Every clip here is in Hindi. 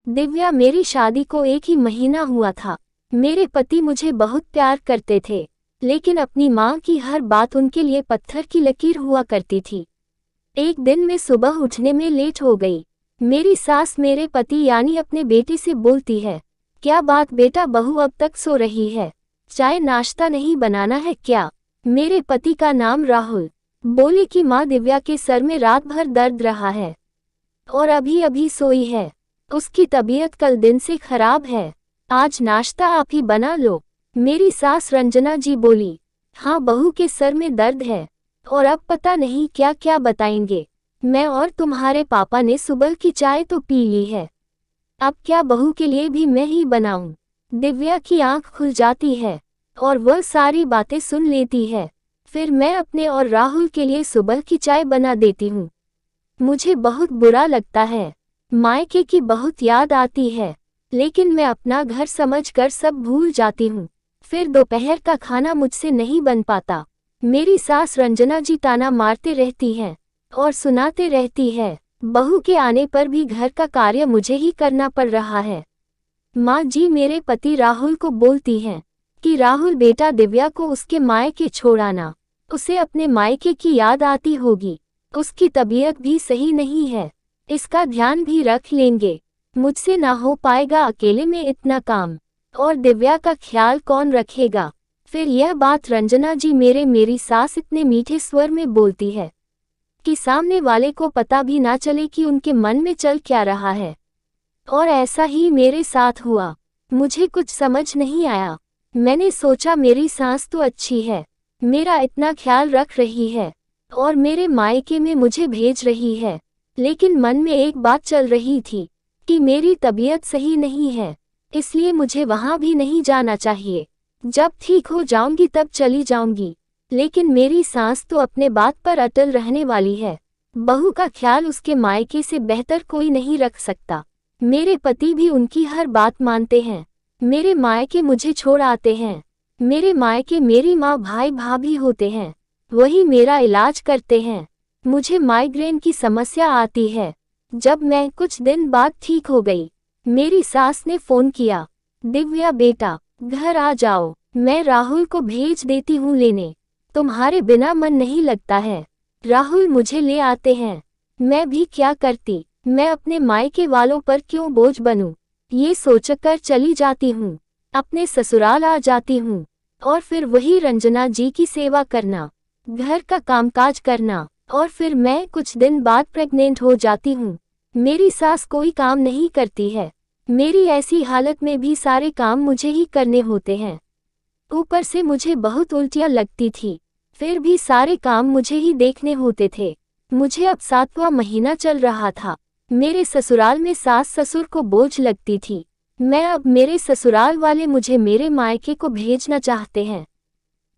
दिव्या, मेरी शादी को 1 ही महीना हुआ था। मेरे पति मुझे बहुत प्यार करते थे, लेकिन अपनी माँ की हर बात उनके लिए पत्थर की लकीर हुआ करती थी। एक दिन मैं सुबह उठने में लेट हो गई। मेरी सास मेरे पति यानी अपने बेटे से बोलती है, क्या बात बेटा, बहू अब तक सो रही है, चाय नाश्ता नहीं बनाना है क्या? मेरे पति का नाम राहुल। बोले कि माँ, दिव्या के सर में रात भर दर्द रहा है और अभी अभी सोई है। उसकी तबीयत कल दिन से खराब है। आज नाश्ता आप ही बना लो। मेरी सास रंजना जी बोली, हाँ बहू के सर में दर्द है और अब पता नहीं क्या क्या बताएंगे। मैं और तुम्हारे पापा ने सुबह की चाय तो पी ली है, अब क्या बहू के लिए भी मैं ही बनाऊं? दिव्या की आंख खुल जाती है और वह सारी बातें सुन लेती है। फिर मैं अपने और राहुल के लिए सुबह की चाय बना देती हूँ। मुझे बहुत बुरा लगता है, मायके की बहुत याद आती है, लेकिन मैं अपना घर समझकर सब भूल जाती हूँ। फिर दोपहर का खाना मुझसे नहीं बन पाता। मेरी सास रंजना जी ताना मारते रहती हैं और सुनाते रहती है, बहू के आने पर भी घर का कार्य मुझे ही करना पड़ रहा है। माँ जी मेरे पति राहुल को बोलती हैं कि राहुल बेटा, दिव्या को उसके मायके छोड़ आना, उसे अपने मायके की याद आती होगी, उसकी तबीयत भी सही नहीं है, इसका ध्यान भी रख लेंगे। मुझसे ना हो पाएगा अकेले में इतना काम, और दिव्या का ख्याल कौन रखेगा? फिर यह बात रंजना जी मेरी सास इतने मीठे स्वर में बोलती है कि सामने वाले को पता भी ना चले कि उनके मन में चल क्या रहा है। और ऐसा ही मेरे साथ हुआ। मुझे कुछ समझ नहीं आया। मैंने सोचा मेरी सास तो अच्छी है, मेरा इतना ख्याल रख रही है और मेरे मायके में मुझे भेज रही है, लेकिन मन में एक बात चल रही थी कि मेरी तबीयत सही नहीं है, इसलिए मुझे वहाँ भी नहीं जाना चाहिए। जब ठीक हो जाऊंगी तब चली जाऊंगी। लेकिन मेरी सास तो अपने बात पर अटल रहने वाली है। बहू का ख्याल उसके मायके से बेहतर कोई नहीं रख सकता। मेरे पति भी उनकी हर बात मानते हैं। मेरे मायके मुझे छोड़ आते हैं। मेरे मायके मेरी माँ भाई भाभी होते हैं, वही मेरा इलाज करते हैं। मुझे माइग्रेन की समस्या आती है। जब मैं कुछ दिन बाद ठीक हो गई, मेरी सास ने फोन किया, दिव्या बेटा घर आ जाओ, मैं राहुल को भेज देती हूँ लेने, तुम्हारे बिना मन नहीं लगता है। राहुल मुझे ले आते हैं। मैं भी क्या करती, मैं अपने मायके वालों पर क्यों बोझ बनूं? ये सोचकर चली जाती हूँ, अपने ससुराल आ जाती हूँ और फिर वही रंजना जी की सेवा करना, घर का कामकाज करना, और फिर मैं कुछ दिन बाद प्रेग्नेंट हो जाती हूँ। मेरी सास कोई काम नहीं करती है। मेरी ऐसी हालत में भी सारे काम मुझे ही करने होते हैं। ऊपर से मुझे बहुत उल्टियाँ लगती थी, फिर भी सारे काम मुझे ही देखने होते थे। मुझे अब 7वां महीना चल रहा था। मेरे ससुराल में सास ससुर को बोझ लगती थी। अब मेरे ससुराल वाले मुझे मेरे मायके को भेजना चाहते हैं,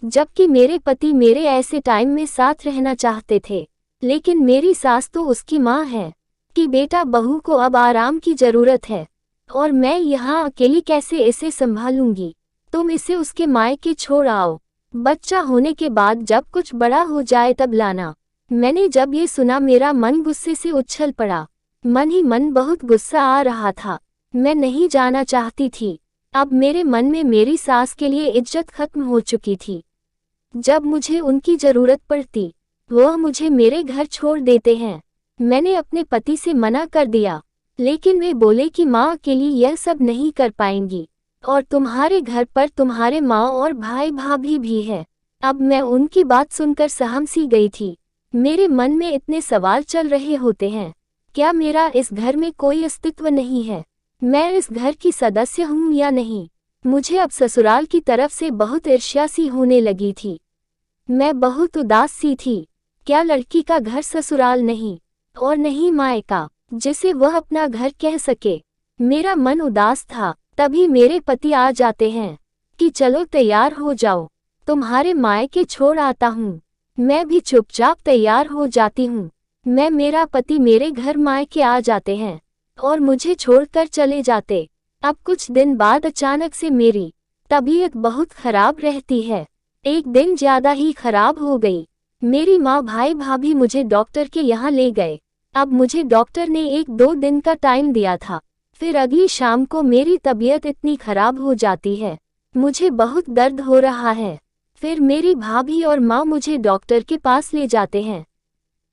जबकि मेरे पति मेरे ऐसे टाइम में साथ रहना चाहते थे। लेकिन मेरी सास तो उसकी माँ है कि बेटा, बहू को अब आराम की जरूरत है और मैं यहाँ अकेली कैसे इसे संभालूंगी, तुम इसे उसके मायके छोड़ आओ, बच्चा होने के बाद जब कुछ बड़ा हो जाए तब लाना। मैंने जब ये सुना मेरा मन गुस्से से उछल पड़ा। मन ही मन बहुत गुस्सा आ रहा था। मैं नहीं जाना चाहती थी। अब मेरे मन में मेरी सास के लिए इज्जत खत्म हो चुकी थी। जब मुझे उनकी जरूरत पड़ती, वह मुझे मेरे घर छोड़ देते हैं। मैंने अपने पति से मना कर दिया, लेकिन वे बोले कि माँ अकेली यह सब नहीं कर पाएंगी और तुम्हारे घर पर तुम्हारे माँ और भाई भाभी भी है। अब मैं उनकी बात सुनकर सहम सी गई थी। मेरे मन में इतने सवाल चल रहे होते हैं, क्या मेरा इस घर में कोई अस्तित्व नहीं है? मैं इस घर की सदस्य हूँ या नहीं? मुझे अब ससुराल की तरफ से बहुत ईर्ष्या सी होने लगी थी। मैं बहुत उदास सी थी। क्या लड़की का घर ससुराल नहीं और नहीं मायका, जिसे वह अपना घर कह सके? मेरा मन उदास था। तभी मेरे पति आ जाते हैं कि चलो तैयार हो जाओ, तुम्हारे मायके छोड़ आता हूँ। मैं भी चुपचाप तैयार हो जाती हूँ। मेरा पति मेरे घर मायके आ जाते हैं और मुझे छोड़कर चले जाते। अब कुछ दिन बाद अचानक से मेरी तबीयत बहुत खराब रहती है। एक दिन ज्यादा ही खराब हो गई। मेरी माँ भाई भाभी मुझे डॉक्टर के यहाँ ले गए। अब मुझे डॉक्टर ने 1-2 दिन का टाइम दिया था, फिर अगली शाम को मेरी तबीयत इतनी खराब हो जाती है, मुझे बहुत दर्द हो रहा है। फिर मेरी भाभी और माँ मुझे डॉक्टर के पास ले जाते हैं।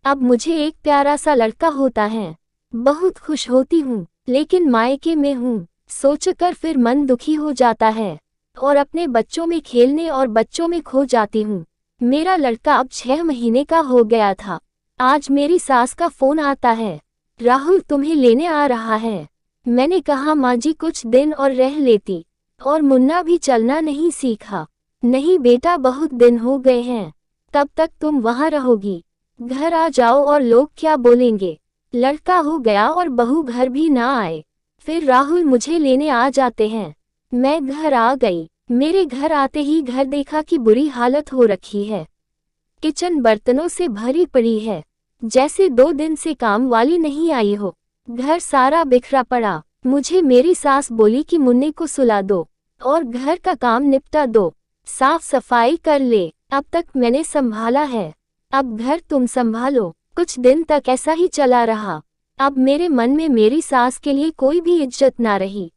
अब मुझे एक प्यारा सा लड़का होता है। बहुत खुश होती हूँ, लेकिन मायके में हूँ सोचकर फिर मन दुखी हो जाता है और अपने बच्चों में खेलने और बच्चों में खो जाती हूँ। मेरा लड़का अब 6 महीने का हो गया था। आज मेरी सास का फोन आता है, राहुल तुम्हें लेने आ रहा है। मैंने कहा माँ जी कुछ दिन और रह लेती, और मुन्ना भी चलना नहीं सीखा। नहीं बेटा, बहुत दिन हो गए हैं, तब तक तुम वहाँ रहोगी, घर आ जाओ और लोग क्या बोलेंगे। लड़का हो गया और बहू घर भी ना आए। फिर राहुल मुझे लेने आ जाते हैं। मैं घर आ गई। मेरे घर आते ही घर देखा कि बुरी हालत हो रखी है। किचन बर्तनों से भरी पड़ी है, जैसे 2 दिन से काम वाली नहीं आई हो। घर सारा बिखरा पड़ा। मुझे मेरी सास बोली कि मुन्ने को सुला दो और घर का काम निपटा दो, साफ सफाई कर ले। अब तक मैंने संभाला है, अब घर तुम संभालो। कुछ दिन तक ऐसा ही चला रहा। अब मेरे मन में मेरी सास के लिए कोई भी इज्जत ना रही।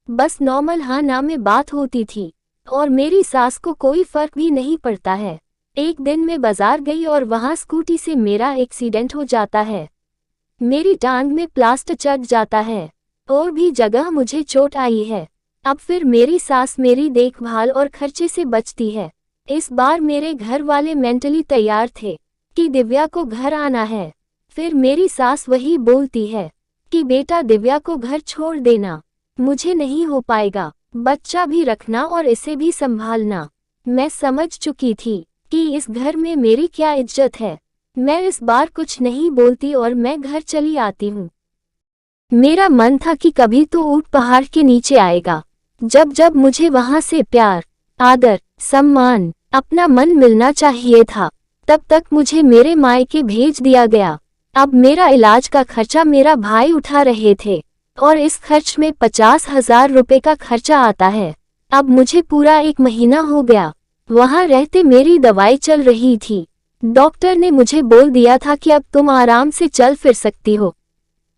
बस नॉर्मल हाँ ना में बात होती थी और मेरी सास को कोई फर्क भी नहीं पड़ता है। एक दिन मैं बाजार गई और वहाँ स्कूटी से मेरा एक्सीडेंट हो जाता है। मेरी टांग में प्लास्टर चढ़ जाता है और भी जगह मुझे चोट आई है। अब फिर मेरी सास मेरी देखभाल और खर्चे से बचती है। इस बार मेरे घर वाले मेंटली तैयार थे कि दिव्या को घर आना है। फिर मेरी सास वही बोलती है कि बेटा दिव्या को घर छोड़ देना, मुझे नहीं हो पाएगा, बच्चा भी रखना और इसे भी संभालना। मैं समझ चुकी थी कि इस घर में मेरी क्या इज्जत है। मैं इस बार कुछ नहीं बोलती और मैं घर चली आती हूँ। मेरा मन था कि कभी तो ऊंट पहाड़ के नीचे आएगा। जब जब मुझे वहां से प्यार, आदर, सम्मान, अपना मन मिलना चाहिए था, तब तक मुझे मेरे मायके भेज दिया गया। अब मेरा इलाज का खर्चा मेरा भाई उठा रहे थे और इस खर्च में 50,000 रुपए का खर्चा आता है। अब मुझे पूरा 1 महीना हो गया वहां रहते मेरी दवाई चल रही थी। डॉक्टर ने मुझे बोल दिया था कि अब तुम आराम से चल फिर सकती हो।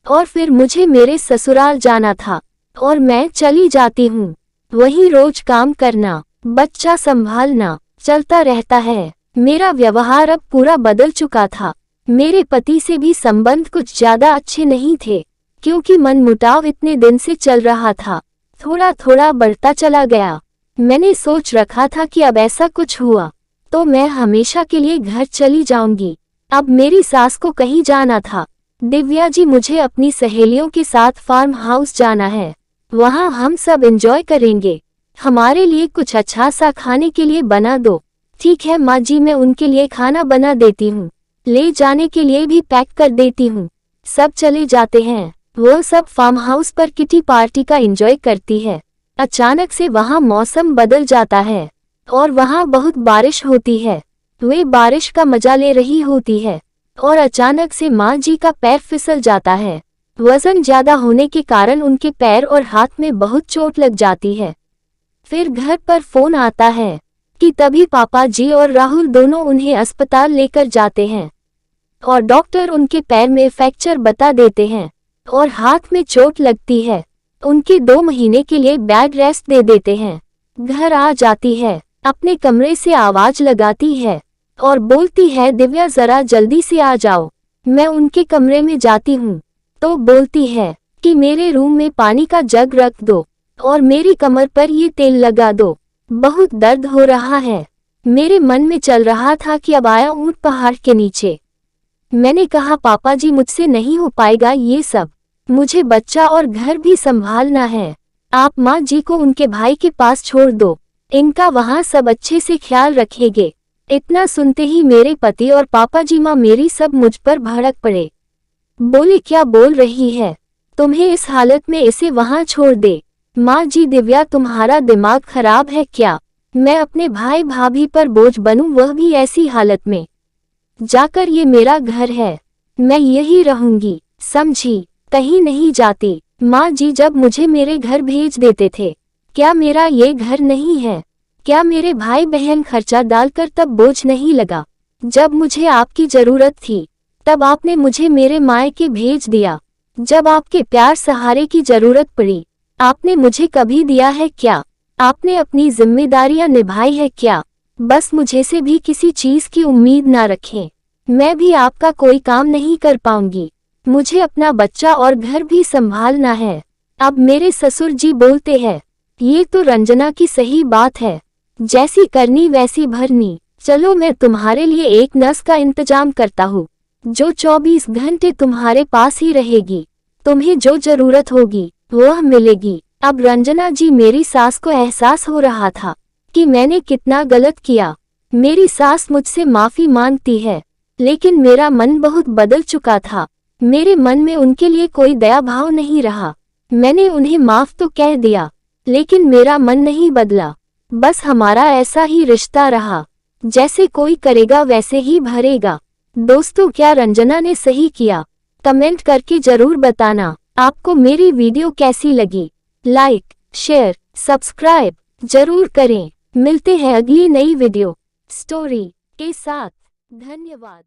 और फिर मुझे मेरे ससुराल जाना था और मैं चली जाती हूँ। वहीं रोज काम करना, बच्चा संभालना चलता रहता है। मेरा व्यवहार अब पूरा बदल चुका था। मेरे पति से भी संबंध कुछ ज्यादा अच्छे नहीं थे, क्योंकि मनमुटाव इतने दिन से चल रहा था, थोड़ा थोड़ा बढ़ता चला गया। मैंने सोच रखा था कि अब ऐसा कुछ हुआ तो मैं हमेशा के लिए घर चली जाऊंगी। अब मेरी सास को कहीं जाना था। दिव्या जी मुझे अपनी सहेलियों के साथ फार्म हाउस जाना है, वहाँ हम सब एंजॉय करेंगे। हमारे लिए कुछ अच्छा सा खाने के लिए बना दो। ठीक है माँ जी, मैं उनके लिए खाना बना देती हूँ, ले जाने के लिए भी पैक कर देती हूँ। सब चले जाते हैं। वो सब फार्म हाउस पर किटी पार्टी का एंजॉय करती है। अचानक से वहाँ मौसम बदल जाता है और वहाँ बहुत बारिश होती है। वे बारिश का मजा ले रही होती है और अचानक से माँ जी का पैर फिसल जाता है। वजन ज्यादा होने के कारण उनके पैर और हाथ में बहुत चोट लग जाती है। फिर घर पर फोन आता है कि तभी पापा जी और राहुल दोनों उन्हें अस्पताल लेकर जाते हैं और डॉक्टर उनके पैर में फ्रैक्चर बता देते हैं और हाथ में चोट लगती है। उनके 2 महीने के लिए बेड रेस्ट दे देते हैं। घर आ जाती है, अपने कमरे से आवाज लगाती है और बोलती है दिव्या जरा जल्दी से आ जाओ। मैं उनके कमरे में जाती हूँ तो बोलती है कि मेरे रूम में पानी का जग रख दो और मेरी कमर पर ये तेल लगा दो, बहुत दर्द हो रहा है। मेरे मन में चल रहा था कि अब आया ऊंट पहाड़ के नीचे। मैंने कहा पापा जी मुझसे नहीं हो पाएगा ये सब, मुझे बच्चा और घर भी संभालना है। आप माँ जी को उनके भाई के पास छोड़ दो, इनका वहाँ सब अच्छे से ख्याल रखेंगे। इतना सुनते ही मेरे पति और पापा जी माँ मेरी सब मुझ पर भड़क पड़े। बोले क्या बोल रही है, तुम्हें इस हालत में इसे वहाँ छोड़ दे। माँ जी दिव्या तुम्हारा दिमाग खराब है क्या, मैं अपने भाई भाभी पर बोझ बनूं, वह भी ऐसी हालत में। जाकर ये मेरा घर है, मैं यही रहूंगी, समझी, कहीं नहीं जाती। माँ जी जब मुझे मेरे घर भेज देते थे, क्या मेरा ये घर नहीं है? क्या मेरे भाई बहन खर्चा डालकर तब बोझ नहीं लगा? जब मुझे आपकी जरूरत थी तब आपने मुझे मेरे मायके भेज दिया। जब आपके प्यार सहारे की जरूरत पड़ी, आपने मुझे कभी दिया है क्या? आपने अपनी जिम्मेदारियां निभाई है क्या? बस मुझे से भी किसी चीज की उम्मीद ना रखें। मैं भी आपका कोई काम नहीं कर पाऊंगी। मुझे अपना बच्चा और घर भी संभालना है। अब मेरे ससुर जी बोलते हैं, ये तो रंजना की सही बात है, जैसी करनी वैसी भरनी। चलो मैं तुम्हारे लिए एक नर्स का इंतजाम करता हूँ, जो 24 घंटे तुम्हारे पास ही रहेगी। तुम्हें जो जरूरत होगी वह मिलेगी। अब रंजना जी, मेरी सास को एहसास हो रहा था कि मैंने कितना गलत किया। मेरी सास मुझसे माफी मांगती है, लेकिन मेरा मन बहुत बदल चुका था। मेरे मन में उनके लिए कोई दया भाव नहीं रहा। मैंने उन्हें माफ तो कह दिया, लेकिन मेरा मन नहीं बदला। बस हमारा ऐसा ही रिश्ता रहा, जैसे कोई करेगा वैसे ही भरेगा। दोस्तों, क्या रंजना ने सही किया? कमेंट करके जरूर बताना। आपको मेरी वीडियो कैसी लगी? लाइक, शेयर, सब्सक्राइब जरूर करें। मिलते हैं अगली नई वीडियो स्टोरी के साथ। धन्यवाद।